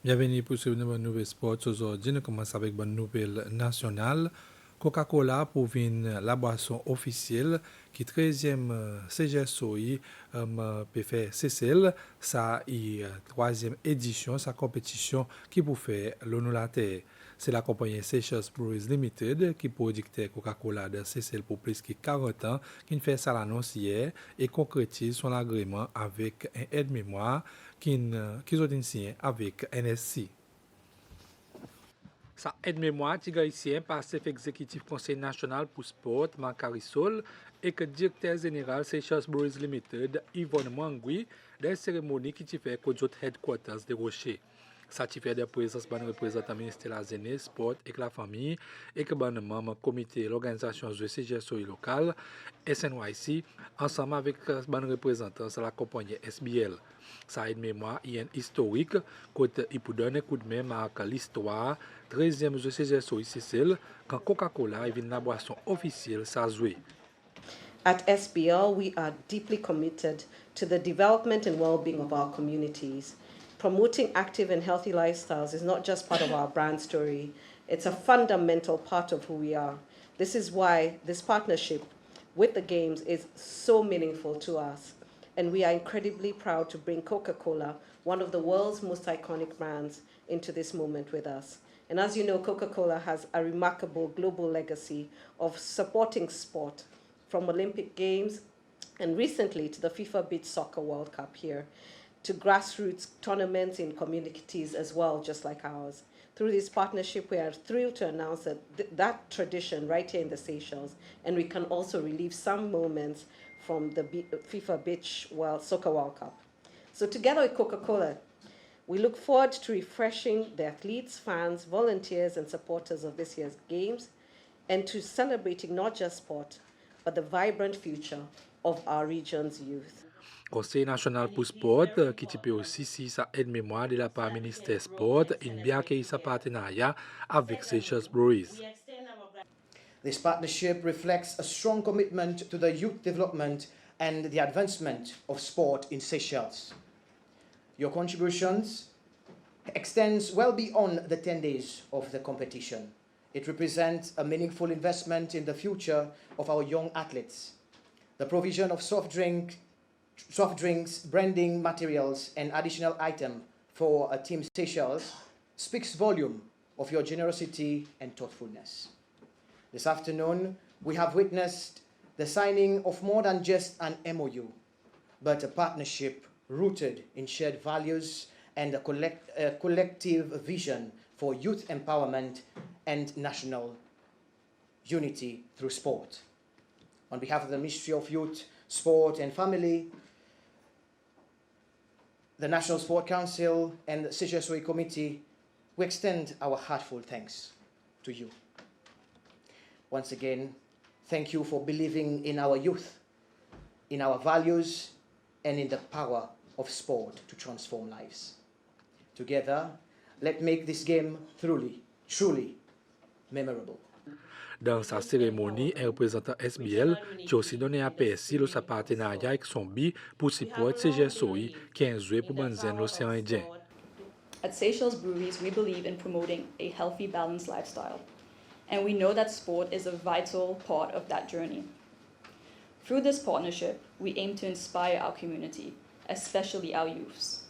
Bienvenue pour une bonne nouvelle sport. Aujourd'hui, nous commençons avec une bonne nouvelle nationale. CocaCola provient la boisson officielle qui 13e CGSOI peut faire CCL. Ça est troisième édition, sa compétition qui peut faire l'honneur la terre. C'est la compagnie Seychelles Breweries Limited qui produit Coca-Cola de CCL pour plus de 40 ans, qui fait ça l'annonce hier et concrétise son agrément avec un aide-mémoire qui ont signé avec NSC. Sa aide-mémoire, Tigre haïtien, par chef exécutif Conseil national pour sport, Macarisol, et que directeur général Seychelles Breweries Limited, Yvonne Mangui, des cérémonies qui fait qu'au headquarters de Rocher. Ça fait des présences de représentants ministère de la jeunesse, sport et la famille, et que bon membre comité l'organisation de CGSOI local, SNYC, ensemble avec bon représentants de la compagnie SBL. Ça aide mémoire et historique, côté il peut donner coup de main à l'histoire, 13e de CGSOI Sicile, quand Coca-Cola est la boisson officielle, ça joué. At SBL, we are deeply committed to the development and well-being of our communities. Promoting active and healthy lifestyles is not just part of our brand story, it's a fundamental part of who we are. This is why this partnership with the Games is so meaningful to us. And we are incredibly proud to bring Coca-Cola, one of the world's most iconic brands, into this moment with us. And as you know, Coca-Cola has a remarkable global legacy of supporting sport, from Olympic Games and recently to the FIFA Beach Soccer World Cup here, to grassroots tournaments in communities as well, just like ours. Through this partnership, we are thrilled to announce that that tradition right here in the Seychelles, and we can also relive some moments from the FIFA Beach Soccer World Cup. So together with Coca-Cola, we look forward to refreshing the athletes, fans, volunteers, and supporters of this year's Games, and to celebrating not just sport, but the vibrant future of our region's youth. Conseil national pour sport, qui peut aussi si sa aide-mémoire de la part ministère sport, une bien accueilli sa partenariat avec Seychelles Breweries. This partnership reflects a strong commitment to the youth development and the advancement of sport in Seychelles. Your contributions extends well beyond the 10 days of the competition. It represents a meaningful investment in the future of our young athletes. The provision of soft drinks, branding materials, and additional items for Team Seychelles speaks volume of your generosity and thoughtfulness. This afternoon, we have witnessed the signing of more than just an MOU, but a partnership rooted in shared values and a collective vision for youth empowerment and national unity through sport. On behalf of the Ministry of Youth, Sport and Family, the National Sport Council and the CGSOE Committee, we extend our heartfelt thanks to you. Once again, thank you for believing in our youth, in our values, and in the power of sport to transform lives. Together, let's make this game truly memorable. Dans sa cérémonie, un représentant SBL qui a aussi donné à PSI sa partenariat avec son BI pour supporter CGSOI qui est joué pour Banzen l'océan Indien. At Seychelles Breweries, we believe in promoting a healthy, balanced lifestyle, and we know that sport is a vital part of that journey. Through this partnership, we aim to inspire our community, especially our youths.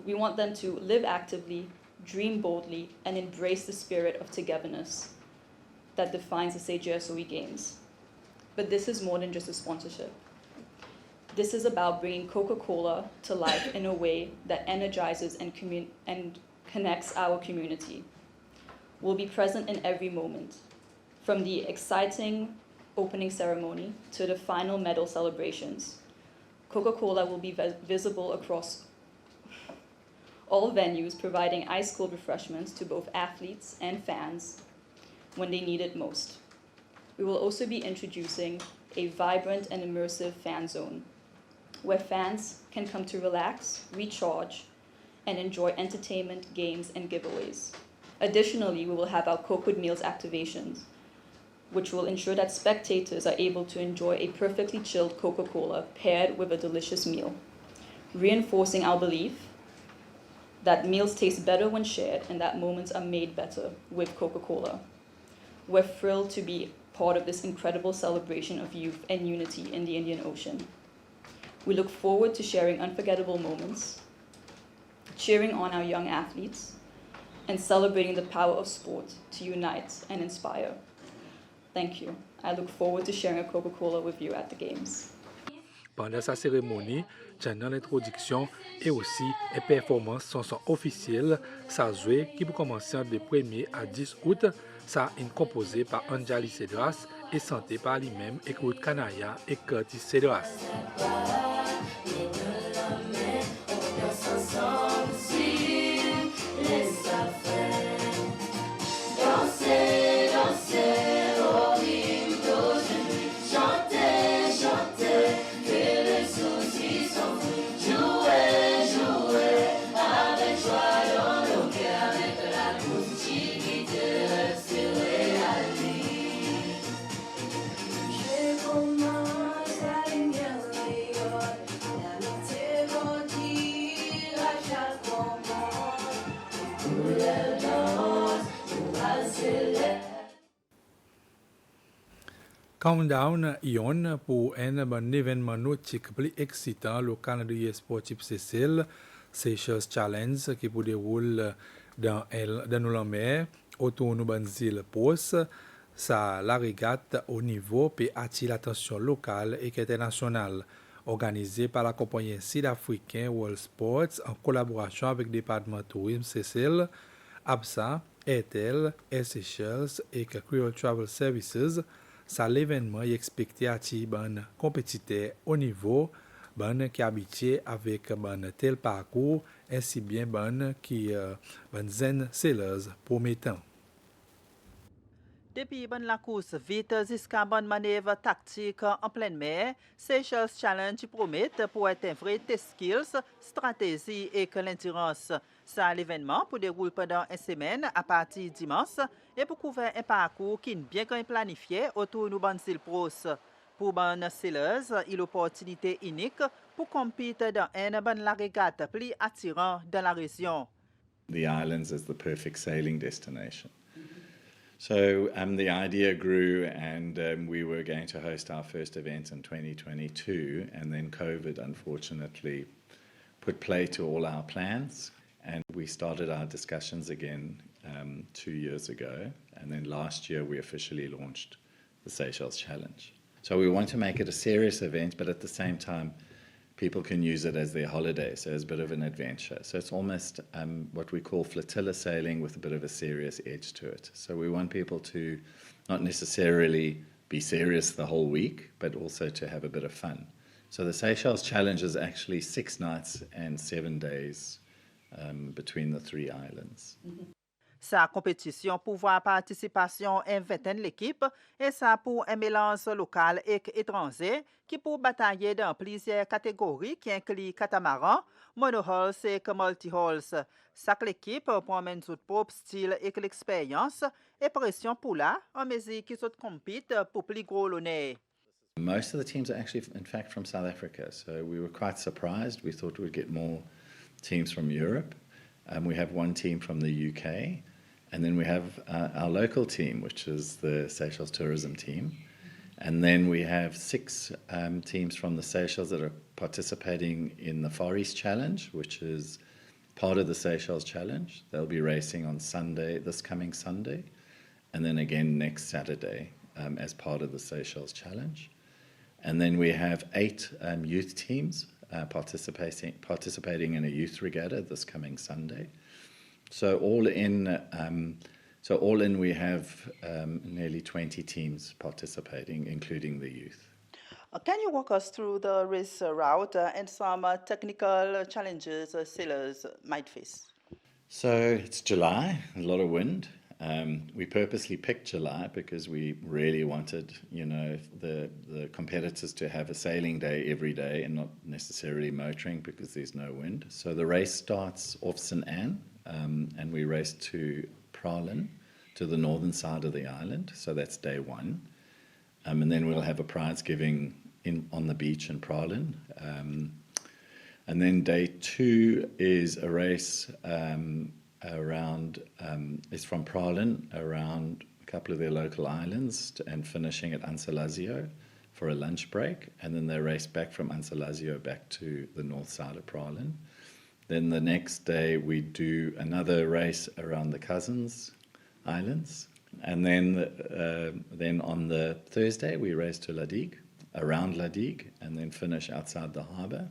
We want them to live actively, dream boldly, and embrace the spirit of togetherness that defines the CGSOE Games. But this is more than just a sponsorship. This is about bringing Coca-Cola to life in a way that energizes and connects our community. We'll be present in every moment, from the exciting opening ceremony to the final medal celebrations. Coca-Cola will be visible across all venues, providing ice-cold refreshments to both athletes and fans when they need it most. We will also be introducing a vibrant and immersive fan zone, where fans can come to relax, recharge, and enjoy entertainment, games, and giveaways. Additionally, we will have our Coke with Meals activations, which will ensure that spectators are able to enjoy a perfectly chilled Coca-Cola paired with a delicious meal, reinforcing our belief that meals taste better when shared and that moments are made better with Coca-Cola. We're thrilled to be part of this incredible celebration of youth and unity in the Indian Ocean. We look forward to sharing unforgettable moments, cheering on our young athletes, and celebrating the power of sport to unite and inspire. Thank you. I look forward to sharing a Coca-Cola with you at the Games. Pendant sa cérémonie, pendant l'introduction et aussi les performances sont officielles, ça joué qui pour commencer de 1er à 10 août, ça est composé par Anjali Cedras et santé par lui-même et Ruth Kanaya et Curtis Cedras. Countdown yon pour un bon événement nautique plus excitant, le calendrier sportif Cécile, Seychelles Challenge, qui se déroule dans la mer, autour de Banzil Post. Ça, la régate au niveau peut attirer l'attention locale et internationale, organisée par la compagnie sud-africaine World Sports en collaboration avec le département tourisme Cécile, ABSA, Airtel, Air Seychelles et Creole Travel Services. Ça l'événement est expecté attirer un compétiteur au niveau, qui est habitué avec un tel parcours, ainsi bien qui zen sellers promettant. Depuis la course vite jusqu'à bonne manœuvre tactique en pleine mer, Seychelles Challenge promet pour être un vrai test skills, stratégie et l'endurance. Ça l'événement pour dérouler pendant une semaine à partir de dimanche et pour couvrir un parcours qui est bien planifié autour de Banzil Pros. Pour les sailors, il y a l'opportunité unique pour compétir dans une bonne régate plus attirant dans la région. The islands as the perfect sailing destination. So the idea grew, and we were going to host our first event in 2022, and then COVID unfortunately put play to all our plans, and we started our discussions again 2 years ago, and then last year we officially launched the Seychelles Challenge. So we want to make it a serious event, but at the same time people can use it as their holiday, so it's a bit of an adventure. So it's almost what we call flotilla sailing with a bit of a serious edge to it. So we want people to not necessarily be serious the whole week, but also to have a bit of fun. So the Seychelles Challenge is actually 6 nights and 7 days between the 3 islands. Sa compétition pour voir participation en 21 l'équipe et ça pour un mélange local et étranger qui pour batailler dans plusieurs catégories qui incluent catamaran, monohulls et multi-hulls. Chaque équipe promène son propre style et l'expérience et pression pour là en mesure qu'ils compétent pour plus gros l'honneur. Most of the teams are actually, in fact, from South Africa, so we were quite surprised. We thought we'd get more teams from Europe. We have 1 team from the UK. And then we have our local team, which is the Seychelles Tourism Team. And then we have 6 teams from the Seychelles that are participating in the Far East Challenge, which is part of the Seychelles Challenge. They'll be racing on Sunday, this coming Sunday, and then again next Saturday as part of the Seychelles Challenge. And then we have 8 youth teams participating in a youth regatta this coming Sunday. So all in, we have nearly 20 teams participating, including the youth. Can you walk us through the race route and some technical challenges sailors might face? So it's July, a lot of wind. We purposely picked July because we really wanted, the competitors to have a sailing day every day and not necessarily motoring because there's no wind. So the race starts off St. Anne. And we race to Pralin, to the northern side of the island. So that's day 1. And then we'll have a prize giving on the beach in Pralin. And then day 2 is a race it's from Pralin around a couple of their local islands and finishing at Ansalazio for a lunch break. And then they race back from Ansalazio back to the north side of Pralin. Then the next day we do another race around the Cousins Islands. And then on the Thursday we race to La Digue, around La Digue, and then finish outside the harbour.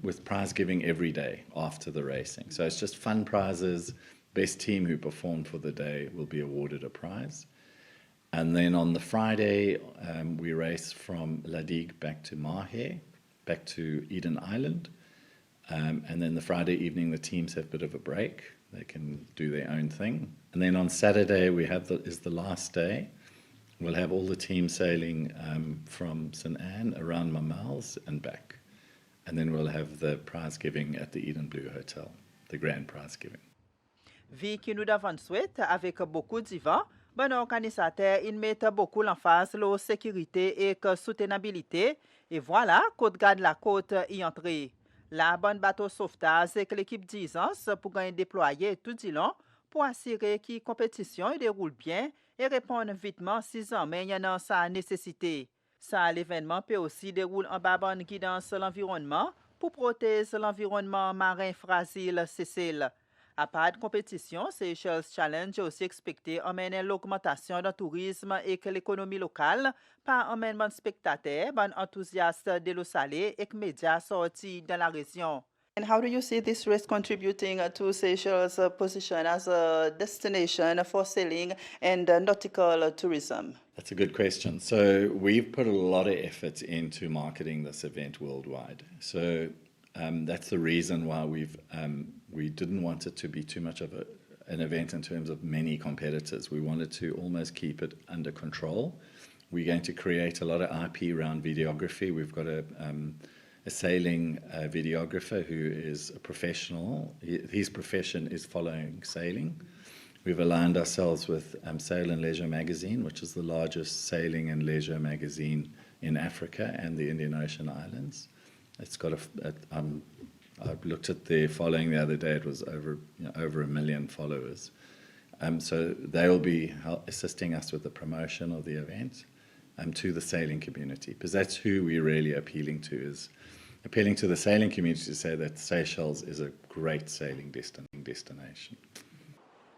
With prize giving every day after the racing. So it's just fun prizes. Best team who performed for the day will be awarded a prize. And then on the Friday, we race from La Digue back to Mahe, back to Eden Island. And then the Friday evening, the teams have a bit of a break. They can do their own thing. And then on Saturday, is the last day. We'll have all the teams sailing from St. Anne around Mamels and back. And then we'll have the prize giving at the Eden Blue Hotel, the grand prize giving. Vu que nous avons souhaité avec beaucoup d'ivants, bon organisateur, il met beaucoup l'emphase sur la sécurité et la soutenabilité. Et voilà, Côte Garde la côte y entrer. La bonne bateau sauvetage et l'équipe d'Isance pour gagner déployer tout du long pour assurer que la compétition déroule bien et répondre vitement si jamais il y en a sa nécessité. Ça, l'événement peut aussi dérouler en bas bonne guidance sur l'environnement pour protéger l'environnement marin fragile Cécile. À part de compétition, Seychelles Challenge est aussi expecté emmèner l'augmentation du tourisme et que l'économie locale par emmènement de spectateurs, bon enthousiastes de l'eau salée et que médias sortis dans la région. And how do you see this race contributing to Seychelles' position as a destination for sailing and nautical tourism? That's a good question. So we've put a lot of effort into marketing this event worldwide. So that's the reason why we didn't want it to be too much of an event in terms of many competitors. We wanted to almost keep it under control. We're going to create a lot of IP around videography. We've got a sailing videographer who is a professional. His profession is following sailing. We've aligned ourselves with Sail and Leisure magazine, which is the largest sailing and leisure magazine in Africa and the Indian Ocean Islands. It's got I looked at their following the other day. It was over 1 million followers. So they will be assisting us with the promotion of the event to the sailing community, because that's who we're really appealing to, is appealing to the sailing community to say that Seychelles is a great sailing destination.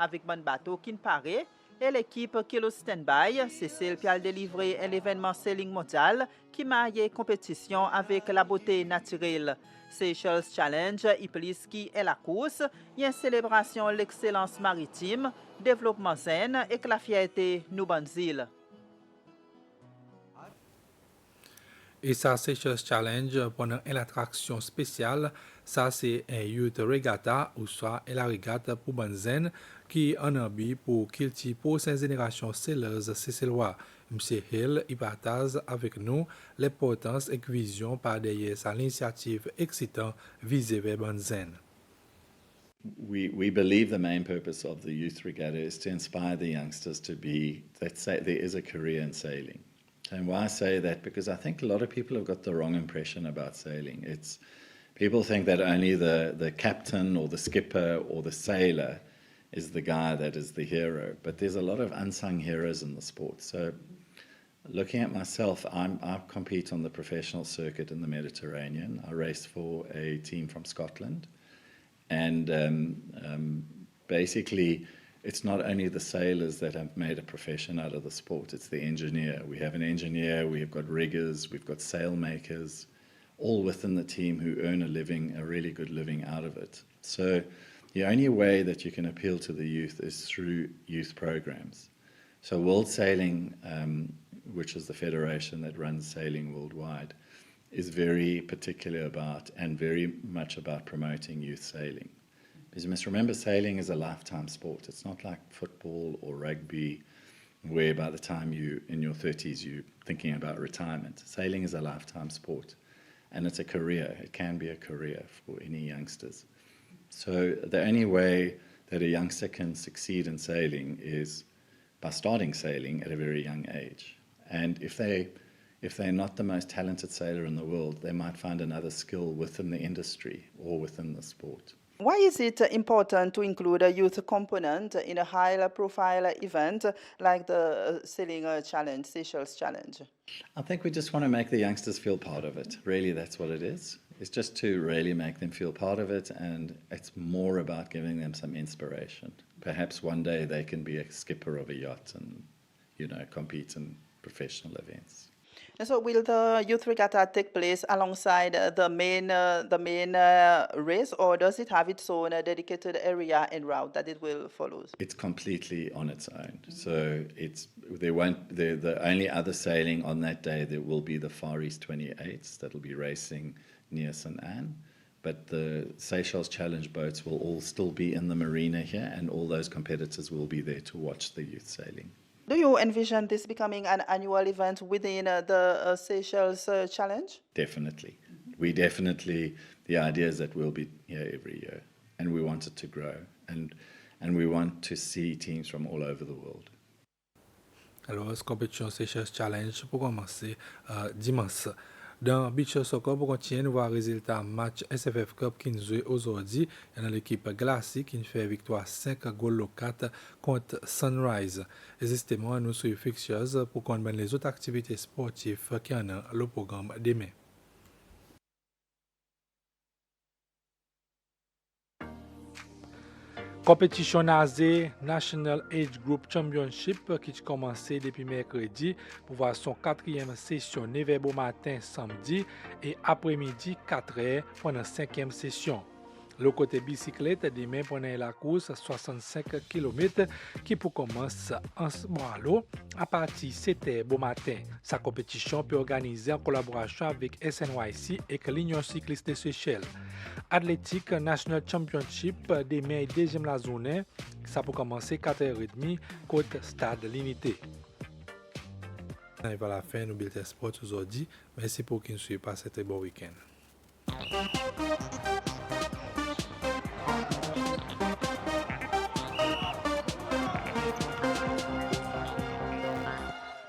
Avec mon bateau qui paraît et l'équipe qui est stand-by, Cécile Pial délivrer un événement sailing mondial qui maille compétition avec la beauté naturelle. Seychelles Challenge, Ipliski et la course, y a une célébration l'excellence maritime, développement zen et la fierté nous bonnes îles. Et ça, Seychelles Challenge, pendant une attraction spéciale, ça c'est un youth regatta, ou soit la régate pour Banzen, qui en envie pour qu'il t'y pour cette génération sailors cécillois. M. Hill y partage avec nous l'importance et vision par derrière sa initiative excitante visée vers Banzen. We believe the main purpose of the youth regatta is to inspire the youngsters to be, let's say, there is a career in sailing. And why I say that? Because I think a lot of people have got the wrong impression about sailing. People think that only the captain or the skipper or the sailor is the guy that is the hero. But there's a lot of unsung heroes in the sport. So looking at myself, I compete on the professional circuit in the Mediterranean. I race for a team from Scotland. And basically, it's not only the sailors that have made a profession out of the sport, it's the engineer. We have an engineer, we've got riggers, we've got sail makers, all within the team who earn a really good living out of it. So the only way that you can appeal to the youth is through youth programs. So World Sailing, which is the federation that runs sailing worldwide, is very particular about and very much about promoting youth sailing. Because you must remember, sailing is a lifetime sport. It's not like football or rugby, where by the time you're in your 30s, you're thinking about retirement. Sailing is a lifetime sport, and it's a career. It can be a career for any youngsters. So the only way that a youngster can succeed in sailing is by starting sailing at a very young age. And if they if they're not the most talented sailor in the world, they might find another skill within the industry or within the sport. Why is it important to include a youth component in a high-profile event like the Sailing Challenge, Seychelles Challenge? I think we just want to make the youngsters feel part of it. Really, that's what it is. It's just to really make them feel part of it, and it's more about giving them some inspiration. Perhaps one day they can be a skipper of a yacht and, compete in professional events. And so will the youth regatta take place alongside the main race, or does it have its own dedicated area and route that it will follow? It's completely on its own. So the only other sailing on that day, there will be the Far East 28s that will be racing near St. Anne. But the Seychelles Challenge boats will all still be in the marina here, and all those competitors will be there to watch the youth sailing. Do you envision this becoming an annual event within the Seychelles Challenge? Definitely. The idea is that we'll be here every year, and we want it to grow, and we want to see teams from all over the world. Alors, la compétition Seychelles Challenge pour commencer dimanche. Dans beach soccer, pour continuer, nous voir résultat match SFF Cup qui nous joue aujourd'hui dans l'équipe Glacis qui fait victoire 5-4 contre Sunrise. Justement, nous suivons fixtures pour connaître les autres activités sportives qui en ont le programme demain. Compétition NAZE National Age Group Championship qui a commencé depuis mercredi pour voir son 4e session 9h au matin samedi et après-midi 4h pendant 5e session. Le côté bicyclette, demain pendant la course 65 km qui pour commencer en l'eau à partir de 7h au matin. Sa compétition peut organiser en collaboration avec SNYC et l'Union cycliste de Seychelles. Athletic National Championship demain et deuxième la journée, ça peut commencer 4h30 côté Stade L'Unité. On arrive à la fin de nos bulletins sport aujourd'hui. Merci pour qui nous suivent. Passez un très bon week-end.